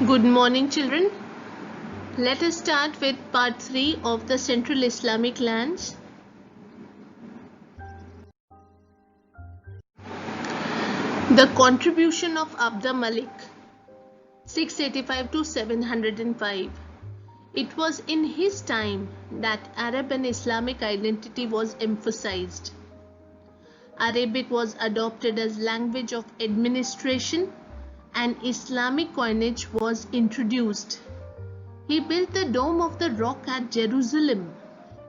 Good morning, children. Let us start with part 3 of the Central Islamic lands. The contribution of Abd al-Malik, 685 to 705. It was in his time that Arab and Islamic identity was emphasized. Arabic was adopted as language of administration and Islamic coinage was introduced. He built the Dome of the Rock at Jerusalem,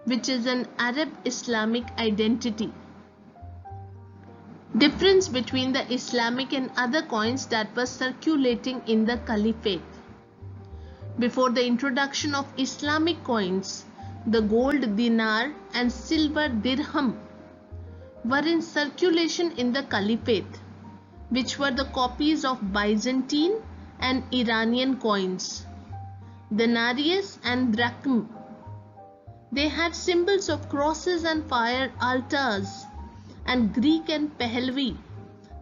which is an Arab Islamic identity. Difference between the Islamic and other coins that were circulating in the Caliphate. Before the introduction of Islamic coins, the gold dinar and silver dirham were in circulation in the Caliphate, which were the copies of Byzantine and Iranian coins, denarius and drachm. They had symbols of crosses and fire altars, and Greek and Pahlavi,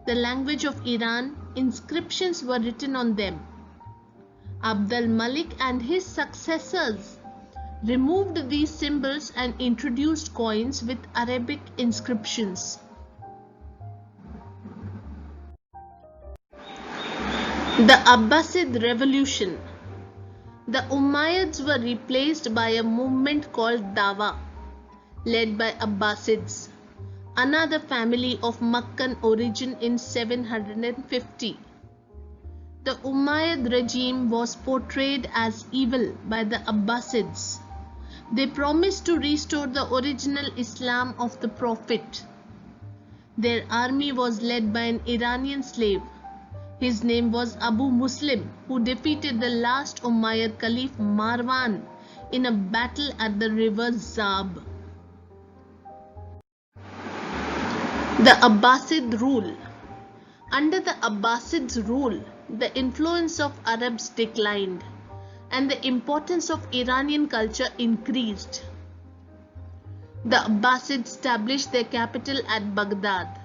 the language of Iran, inscriptions were written on them. Abd al-Malik and his successors removed these symbols and introduced coins with Arabic inscriptions. The Abbasid Revolution. The Umayyads were replaced by a movement called Dawa, led by Abbasids, another family of Meccan origin in 750. The Umayyad regime was portrayed as evil by the Abbasids. They promised to restore the original Islam of the Prophet. Their army was led by an Iranian slave. His name was Abu Muslim, who defeated the last Umayyad Caliph Marwan in a battle at the river Zab. The Abbasid rule. Under the Abbasids' rule, the influence of Arabs declined and the importance of Iranian culture increased. The Abbasids established their capital at Baghdad.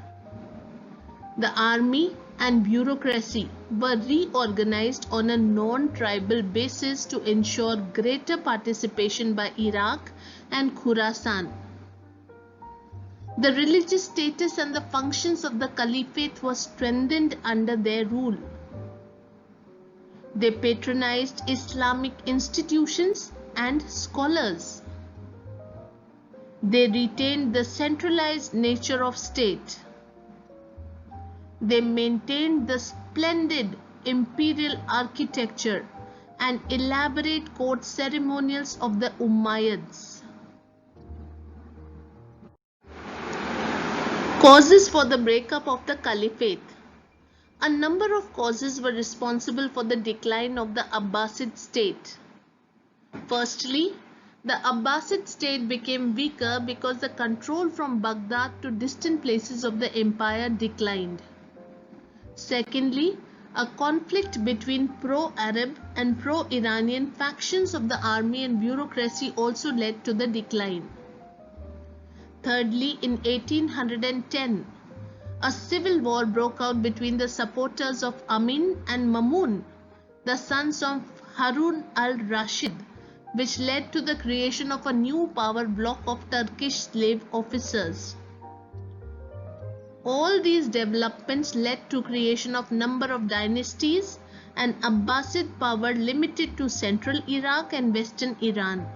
The army and bureaucracy were reorganized on a non-tribal basis to ensure greater participation by Iraq and Khurasan. The religious status and the functions of the Caliphate was strengthened under their rule. They patronized Islamic institutions and scholars. They retained the centralized nature of state. They maintained the splendid imperial architecture and elaborate court ceremonials of the Umayyads. Causes for the breakup of the Caliphate. A number of causes were responsible for the decline of the Abbasid state. Firstly, the Abbasid state became weaker because the control from Baghdad to distant places of the empire declined. Secondly, a conflict between pro-Arab and pro-Iranian factions of the army and bureaucracy also led to the decline. Thirdly, in 1810, a civil war broke out between the supporters of Amin and Mamun, the sons of Harun al-Rashid, which led to the creation of a new power bloc of Turkish slave officers. All these developments led to creation of number of dynasties and Abbasid power limited to central Iraq and western Iran.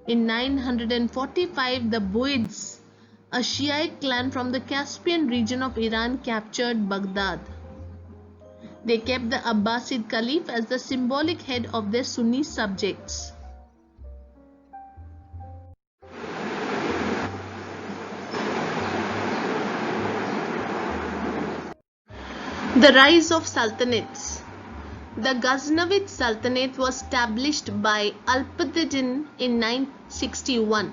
In 945, the Buyids, a Shiite clan from the Caspian region of Iran, captured Baghdad. They kept the Abbasid Caliph as the symbolic head of their Sunni subjects. The rise of sultanates. The Ghaznavid Sultanate was established by Alptedin in 961.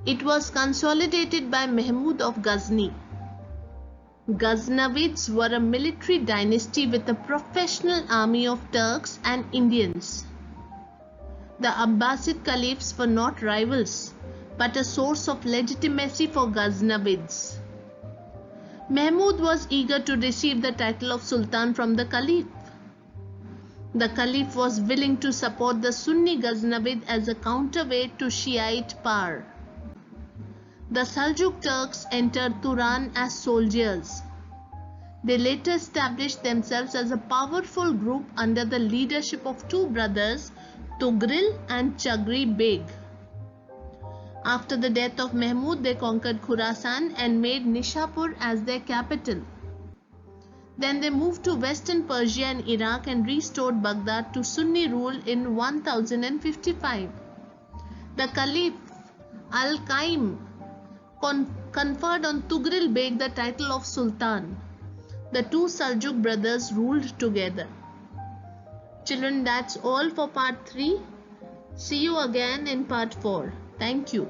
It was consolidated by Mahmud of Ghazni. Ghaznavids were a military dynasty with a professional army of Turks and Indians. The Abbasid Caliphs were not rivals, but a source of legitimacy for Ghaznavids. Mahmud was eager to receive the title of Sultan from the Caliph. The Caliph was willing to support the Sunni Ghaznavid as a counterweight to Shiite power. The Seljuk Turks entered Turan as soldiers. They later established themselves as a powerful group under the leadership of two brothers, Tughril and Chagri Beg. After the death of Mahmud, they conquered Khurasan and made Nishapur as their capital. Then they moved to western Persia and Iraq and restored Baghdad to Sunni rule in 1055. The Caliph Al-Qaim conferred on Tughril Beg the title of Sultan. The two Seljuk brothers ruled together. Children, that's all for part 3. See you again in part 4. Thank you.